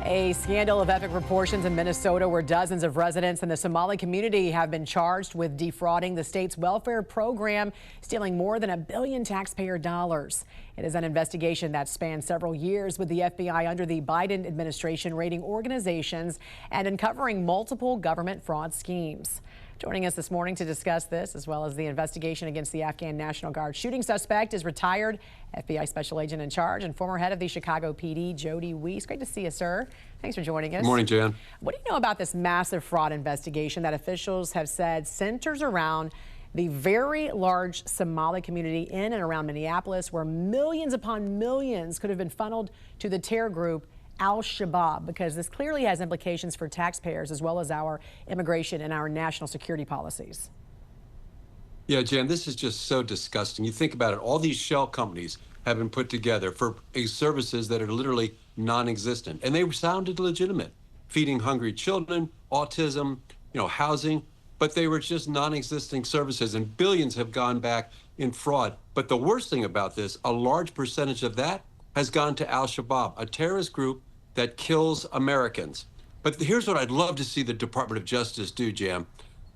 A scandal of epic proportions in Minnesota where dozens of residents in the Somali community have been charged with defrauding the state's welfare program, stealing more than $1 billion taxpayer dollars. It is an investigation that spans several years, with the FBI under the Biden administration raiding organizations and uncovering multiple government fraud schemes. Joining us this morning to discuss this, as well as the investigation against the Afghan National Guard shooting suspect, is retired FBI Special Agent in Charge and former head of the Chicago PD, Jody Weis. Great to see you, sir. Thanks for joining us. Good morning, Jan. What do you know about this massive fraud investigation that officials have said centers around the very large Somali community in and around Minneapolis, where millions upon millions could have been funneled to the terror group Al-Shabaab, because this clearly has implications for taxpayers as well as our immigration and our national security policies? Yeah, Jan, this is just so disgusting. You think about it, all these shell companies have been put together for services that are literally non-existent, and they sounded legitimate, feeding hungry children, autism, housing, but they were just non-existing services, and billions have gone back in fraud. But the worst thing about this, a large percentage of that has gone to Al-Shabaab, a terrorist group that kills Americans. But here's what I'd love to see the Department of Justice do, Jam.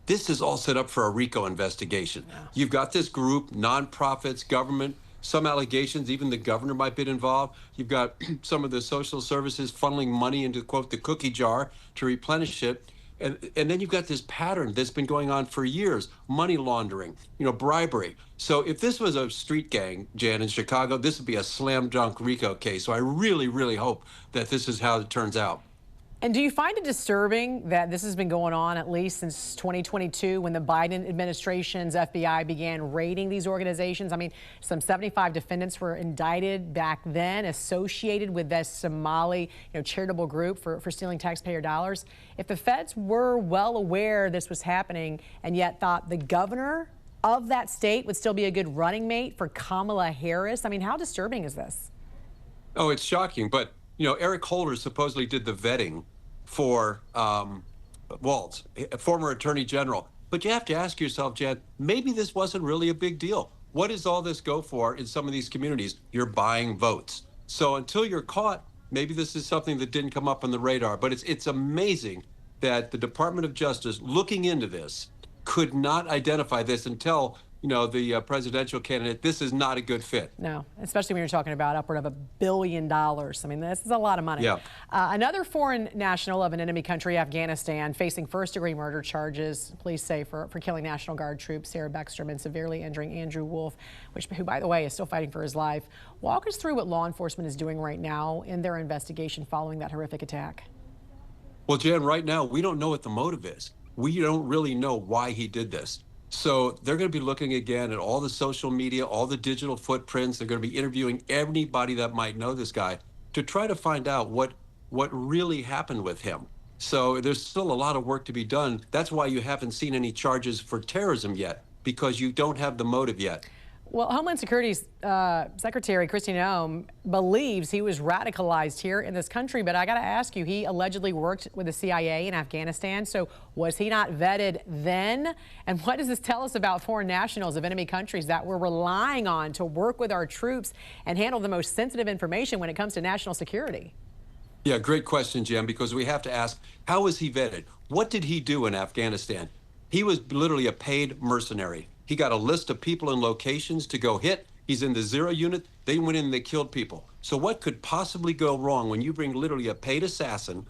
This is all set up for a RICO investigation. Yeah. You've got this group, nonprofits, government, some allegations, even the governor might be involved. You've got some of the social services funneling money into, quote, the cookie jar to replenish it. And then you've got this pattern that's been going on for years, money laundering, bribery. So if this was a street gang, Jan, in Chicago, this would be a slam dunk RICO case. So I really, really hope that this is how it turns out. And do you find it disturbing that this has been going on at least since 2022, when the Biden administration's FBI began raiding these organizations? I mean, some 75 defendants were indicted back then associated with this Somali charitable group for stealing taxpayer dollars. If the feds were well aware this was happening and yet thought the governor of that state would still be a good running mate for Kamala Harris, I mean, how disturbing is this? Oh, it's shocking. But, Eric Holder supposedly did the vetting for Waltz, a former attorney general. But you have to ask yourself, Jan, maybe this wasn't really a big deal. What does all this go for in some of these communities? You're buying votes. So until you're caught, maybe this is something that didn't come up on the radar. But it's amazing that the Department of Justice, looking into this, could not identify this and tell the presidential candidate, this is not a good fit. No, especially when you're talking about upward of $1 billion. I mean, this is a lot of money. Yeah. Another foreign national of an enemy country, Afghanistan, facing first-degree murder charges, police say, for killing National Guard troops Sarah Beckstrom and severely injuring Andrew Wolf, who, by the way, is still fighting for his life. Walk us through what law enforcement is doing right now in their investigation following that horrific attack. Well, Jan, right now, we don't know what the motive is. We don't really know why he did this. So they're going to be looking again at all the social media, all the digital footprints. They're going to be interviewing anybody that might know this guy to try to find out what really happened with him. So there's still a lot of work to be done. That's why you haven't seen any charges for terrorism yet, because you don't have the motive yet. Well, Homeland Security's Secretary Kristi Noem believes he was radicalized here in this country, but I got to ask you, he allegedly worked with the CIA in Afghanistan, so was he not vetted then? And what does this tell us about foreign nationals of enemy countries that we're relying on to work with our troops and handle the most sensitive information when it comes to national security? Yeah, great question, Jim, because we have to ask, how was he vetted? What did he do in Afghanistan? He was literally a paid mercenary. He got a list of people and locations to go hit. He's in the 0 unit. They went in and they killed people. So what could possibly go wrong when you bring literally a paid assassin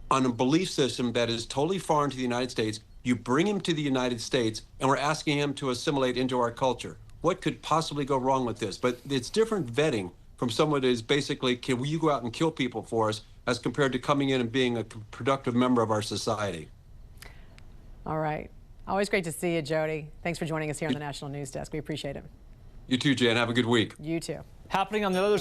on a belief system that is totally foreign to the United States? You bring him to the United States, and we're asking him to assimilate into our culture. What could possibly go wrong with this? But it's different vetting from someone that is basically, can you go out and kill people for us, as compared to coming in and being a productive member of our society. All right. Always great to see you, Jody. Thanks for joining us here on the National News Desk. We appreciate it. You too, Jan. Have a good week. You too. Happening on the other